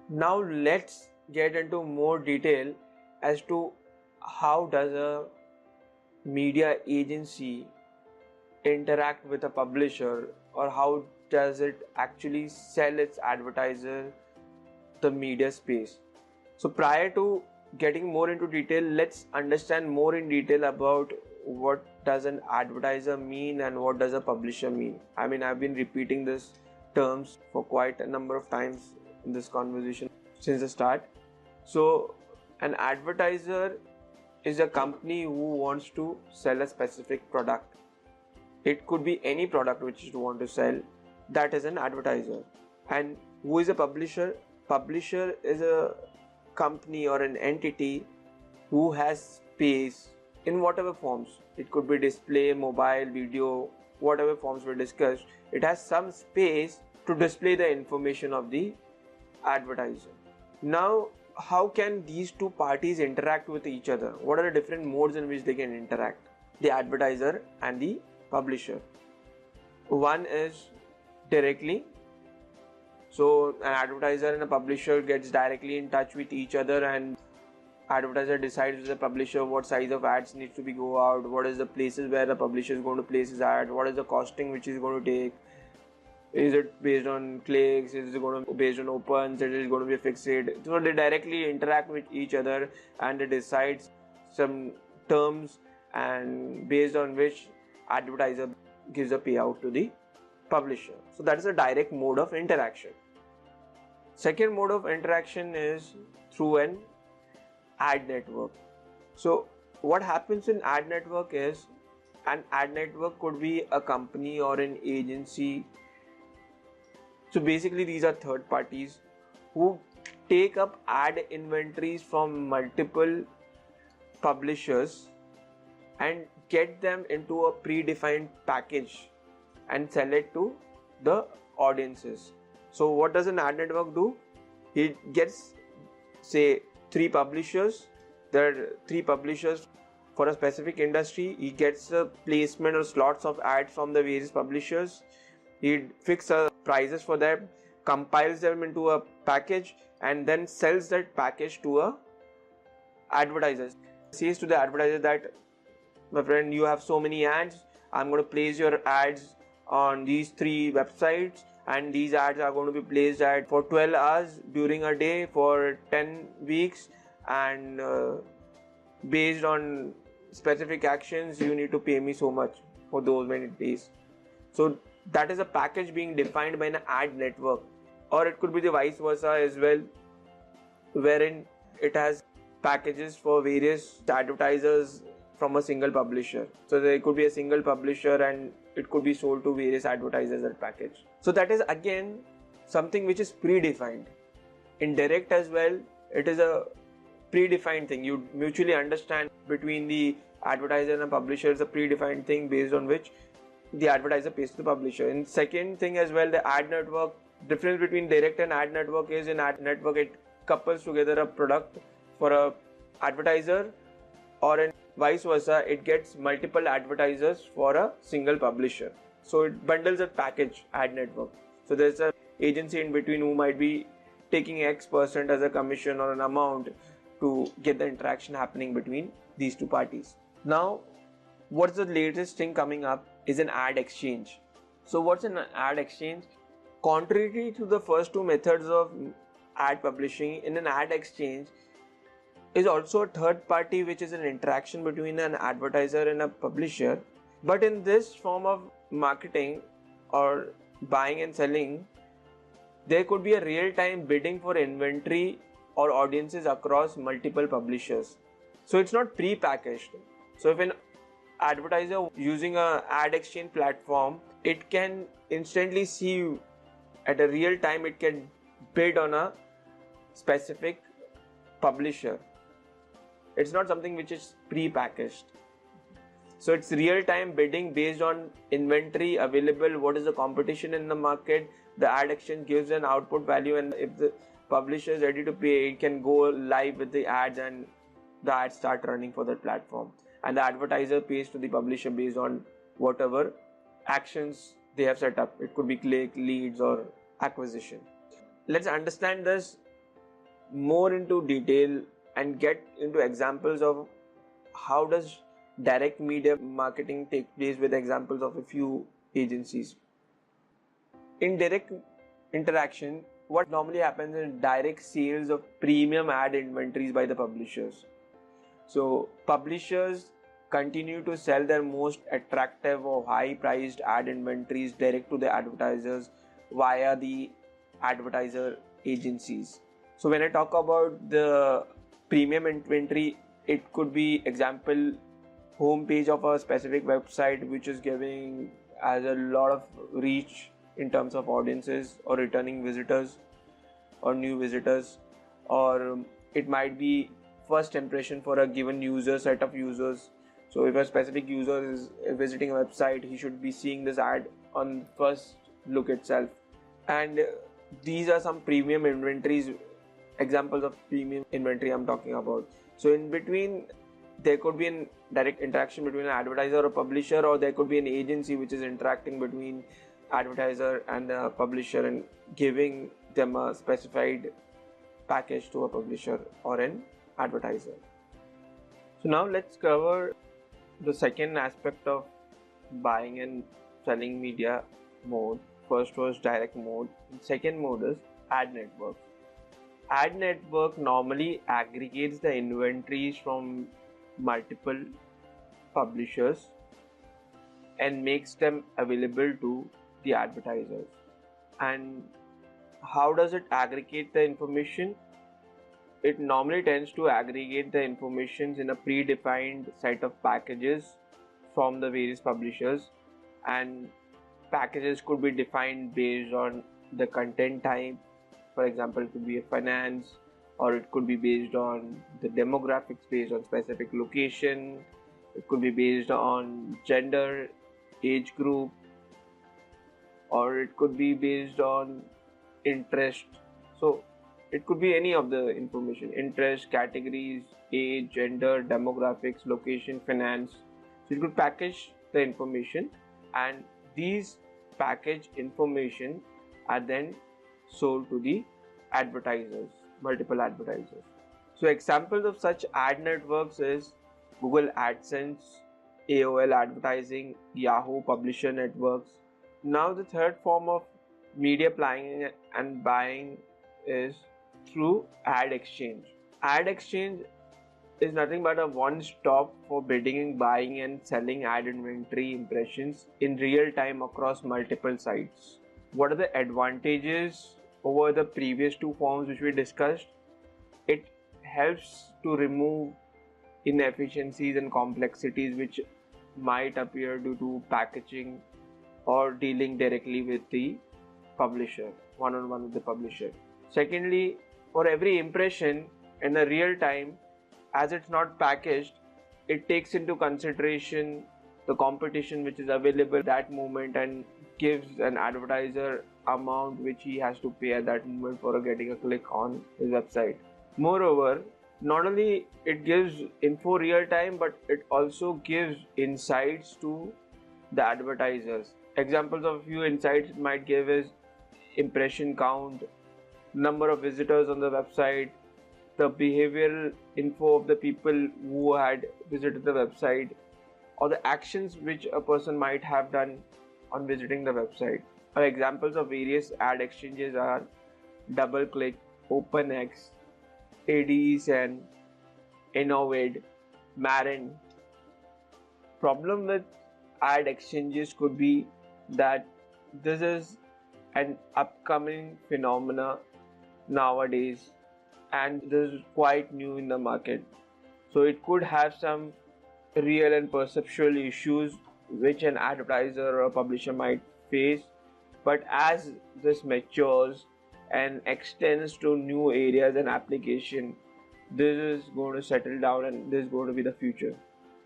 Now let's get into more detail as to how does a media agency interact with a publisher, or how does it actually sell its advertiser the media space. So prior to getting more into detail, let's understand more in detail about what does an advertiser mean and what does a publisher mean. I mean, I've been repeating this terms for quite a number of times in this conversation since the start. So an advertiser is a company who wants to sell a specific product. It could be any product which you want to sell. That is an advertiser. And who is a publisher? Publisher is a company or an entity who has space in whatever forms. It could be display, mobile, video, whatever forms we discussed. It has some space to display the information of the advertiser. Now, how can these two parties interact with each other? What are the different modes in which they can interact? The advertiser and the publisher. One is directly. So an advertiser and a publisher gets directly in touch with each other, and advertiser decides with the publisher what size of ads needs to be go out, what is the places where the publisher is going to place his ad, what is the costing which is going to take. Is it based on clicks? Is it going to be based on opens? Is it going to be fixed? So they directly interact with each other and they decide some terms, and based on which advertiser gives a payout to the publisher. So that is a direct mode of interaction. Second mode of interaction is through an ad network. So what happens in ad network is, an ad network could be a company or an agency. So basically these are third parties who take up ad inventories from multiple publishers and get them into a predefined package and sell it to the audiences. So what does an ad network do? It gets, say, 3 publishers. There are 3 publishers for a specific industry. He gets a placement or slots of ads from the various publishers. He fixes prices for them, compiles them into a package, and then sells that package to a advertiser. Says to the advertiser that, my friend, you have so many ads. I'm going to place your ads on these 3 websites, and these ads are going to be placed at for 12 hours during a day for 10 weeks, and based on specific actions you need to pay me so much for those many days. So that is a package being defined by an ad network. Or it could be the vice versa as well, wherein it has packages for various advertisers from a single publisher. So there could be a single publisher and it could be sold to various advertisers that package. So that is again something which is predefined. In direct as well, it is a predefined thing. You mutually understand between the advertiser and a publisher is a predefined thing based on which the advertiser pays to the publisher. And second thing as well, the ad network, difference between direct and ad network is, in ad network it couples together a product for a advertiser, or in vice versa it gets multiple advertisers for a single publisher. So it bundles a package, ad network. So there's an agency in between who might be taking X% as a commission or an amount to get the interaction happening between these two parties. Now, what's the latest thing coming up is an ad exchange. So what's an ad exchange? Contrary to the first 2 methods of ad publishing, in an ad exchange is also a third party which is an interaction between an advertiser and a publisher. But in this form of marketing or buying and selling, there could be a real-time bidding for inventory or audiences across multiple publishers. So it's not pre-packaged. So if an advertiser using a ad exchange platform, it can instantly see at a real time, it can bid on a specific publisher. It's not something which is pre-packaged. So it's real-time bidding based on inventory available, what is the competition in the market. The ad exchange gives an output value, and if the publisher is ready to pay, it can go live with the ads and the ads start running for that platform. And the advertiser pays to the publisher based on whatever actions they have set up. It could be click, leads, or acquisition. Let's understand this more into detail and get into examples of how does direct media marketing take place with examples of a few agencies. In direct interaction, what normally happens is direct sales of premium ad inventories by the publishers. So publishers continue to sell their most attractive or high priced ad inventories direct to the advertisers via the advertiser agencies. So when I talk about the premium inventory, it could be example homepage of a specific website which is giving as a lot of reach in terms of audiences or returning visitors or new visitors, or it might be first impression for a given user set of users. So if a specific user is visiting a website, he should be seeing this ad on first look itself. And these are some premium inventories, examples of premium inventory I'm talking about. So in between, there could be a direct interaction between an advertiser or publisher, or there could be an agency which is interacting between advertiser and the publisher and giving them a specified package to a publisher or an advertiser. So now let's cover the second aspect of buying and selling media mode. First was direct mode. Second mode is ad network. Ad network normally aggregates the inventories from multiple publishers and makes them available to the advertisers. And how does it aggregate the information? It normally tends to aggregate the information in a predefined set of packages from the various publishers, and packages could be defined based on the content type. For example, it could be a finance, or it could be based on the demographics, based on specific location. It could be based on gender, age group, or it could be based on interest. So it could be any of the information: interest, categories, age, gender, demographics, location, finance. So you could package the information, and these package information are then sold to the advertisers, multiple advertisers. So examples of such ad networks is Google AdSense, AOL advertising, Yahoo publisher networks. Now the third form of media planning and buying is through ad exchange. Ad exchange is nothing but a one-stop for bidding, buying and selling ad inventory impressions in real time across multiple sites. What are the advantages over the previous two forms which we discussed? It helps to remove inefficiencies and complexities which might appear due to packaging or dealing directly with the publisher, one-on-one with the publisher. Secondly, for every impression in a real time, as it's not packaged, it takes into consideration the competition which is available at that moment and gives an advertiser amount which he has to pay at that moment for getting a click on his website. Moreover, not only it gives info real time, but it also gives insights to the advertisers. Examples of a few insights it might give is impression count, number of visitors on the website, the behavioral info of the people who had visited the website, or the actions which a person might have done on visiting the website. Examples of various ad exchanges are DoubleClick, OpenX, ADSN, Innovid, Marin. Problem with ad exchanges could be that this is an upcoming phenomena nowadays, and this is quite new in the market. So it could have some real and perceptual issues which an advertiser or a publisher might face. But as this matures and extends to new areas and application, this is going to settle down and this is going to be the future.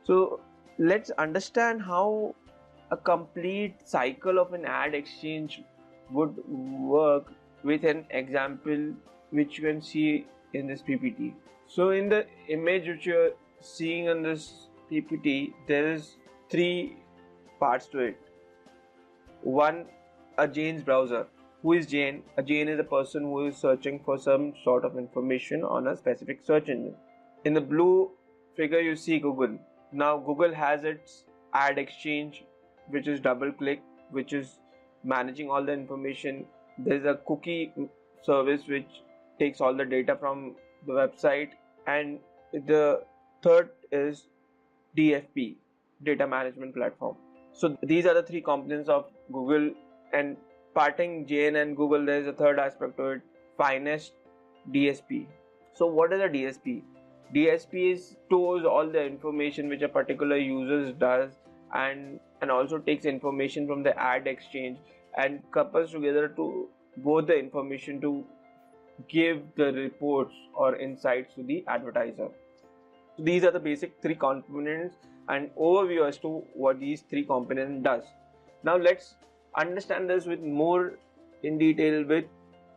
So let's understand how a complete cycle of an ad exchange would work with an example which you can see in this PPT. So in the image which you're seeing on this PPT, there is three parts to it. One, a Jane's browser. Who is Jane? A Jane is a person who is searching for some sort of information on a specific search engine. In the blue figure you see Google. Now Google has its ad exchange, which is DoubleClick, which is managing all the information. There is a cookie service which takes all the data from the website, and the third is DFP, data management platform. So these are the three components of Google, and parting Jane and Google, there is a third aspect to it, finest DSP. So what is a DSP? DSP stores all the information which a particular user does, and also takes information from the ad exchange and couples together to both the information to give the reports or insights to the advertiser. So these are the basic three components and overview as to what these three components does. Now let's understand this with more in detail with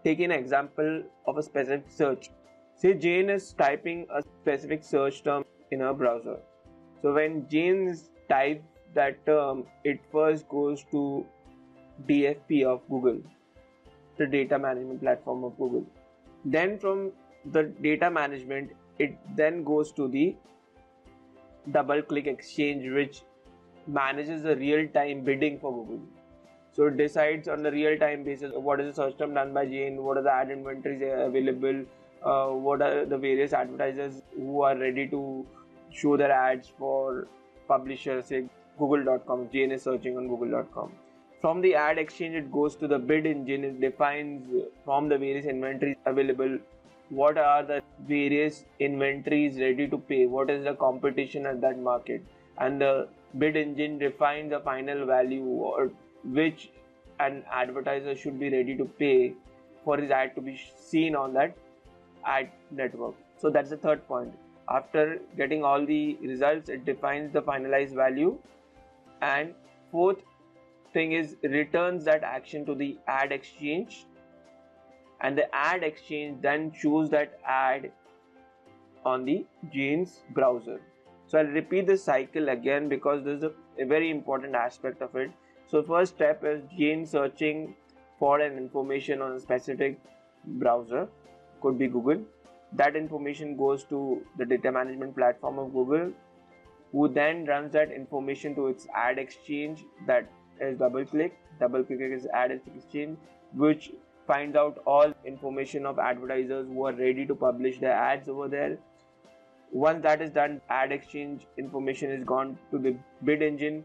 taking an example of a specific search. Say Jane is typing a specific search term in her browser. So when Jane types that term, it first goes to DFP of Google, the data management platform of Google. Then from the data management, it then goes to the DoubleClick exchange, which manages the real-time bidding for Google. So it decides on the real-time basis what is the search term done by Jane, what are the ad inventories available, what are the various advertisers who are ready to show their ads for publishers, say google.com. Jane is searching on google.com. From the ad exchange, it goes to the bid engine. It defines from the various inventories available what are the various inventories ready to pay, what is the competition at that market, and the bid engine defines the final value or which an advertiser should be ready to pay for his ad to be seen on that ad network. So that's the third point. After getting all the results, it defines the finalized value, and fourth thing is returns that action to the ad exchange, and the ad exchange then shows that ad on the Jane's browser. So I'll repeat this cycle again because this is a very important aspect of it. So first step is Jane searching for an information on a specific browser, could be Google. That information goes to the data management platform of Google, who then runs that information to its ad exchange, that is DoubleClick. DoubleClick is ad exchange, which finds out all information of advertisers who are ready to publish their ads over there. Once that is done, ad exchange information is gone to the bid engine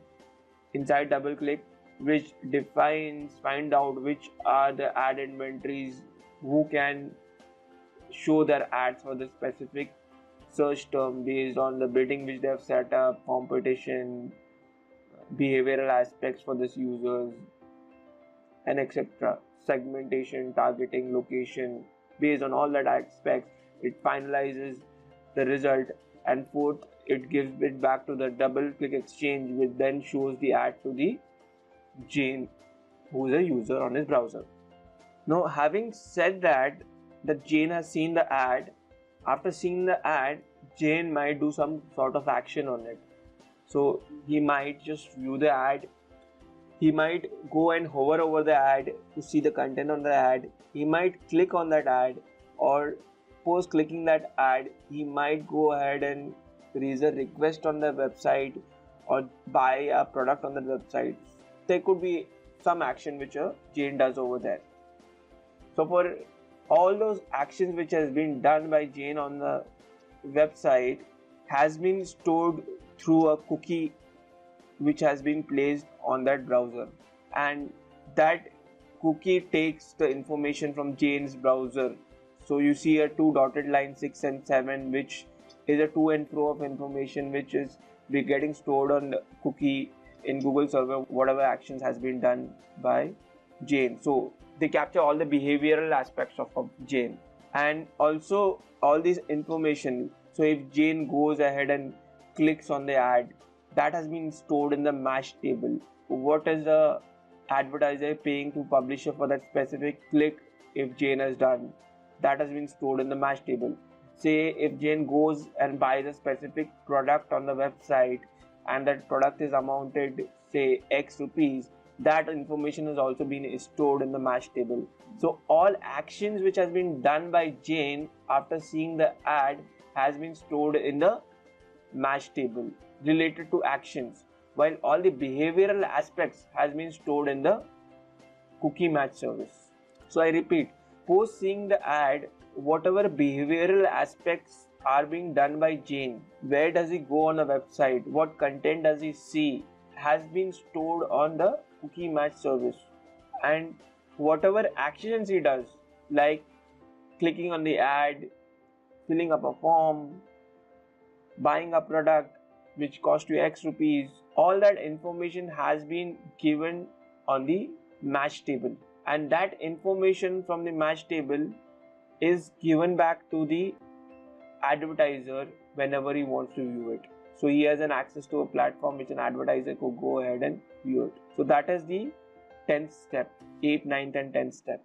inside DoubleClick, which find out which are the ad inventories who can show their ads for the specific search term based on the bidding which they have set up, competition, behavioral aspects for this users, and etc. Segmentation, targeting, location. Based on all that aspects, it finalizes the result, and fourth, it gives it back to the DoubleClick exchange, which then shows the ad to the Jane, who is a user on his browser. Now, having said that, Jane has seen the ad. After seeing the ad, Jane might do some sort of action on it. So he might just view the ad. He might go and hover over the ad to see the content on the ad. He might click on that ad, or post clicking that ad, he might go ahead and raise a request on the website or buy a product on the website. There could be some action which Jane does over there. So for all those actions which has been done by Jane on the website has been stored through a cookie which has been placed on that browser, and that cookie takes the information from Jane's browser. So you see a two dotted line 6 and 7, which is a to and fro of information which is be getting stored on the cookie in Google server, whatever actions has been done by Jane. So they capture all the behavioral aspects of Jane, and also all this information. So if Jane goes ahead and clicks on the ad, that has been stored in the match table. What is the advertiser paying to publisher for that specific click if Jane has done? That has been stored in the match table. Say if Jane goes and buys a specific product on the website and that product is amounted say X rupees, that information has also been stored in the match table. So all actions which has been done by Jane after seeing the ad has been stored in the match table related to actions, while all the behavioral aspects has been stored in the cookie match service. So I repeat, post seeing the ad, whatever behavioral aspects are being done by Jane, where does he go on a website, what content does he see, has been stored on the cookie match service. And whatever actions he does, like clicking on the ad, filling up a form, buying a product which cost you X rupees, all that information has been given on the match table, and that information from the match table is given back to the advertiser whenever he wants to view it. So he has an access to a platform which an advertiser could go ahead and view it. So that is the 10th step, 8th, 9th and 10th step.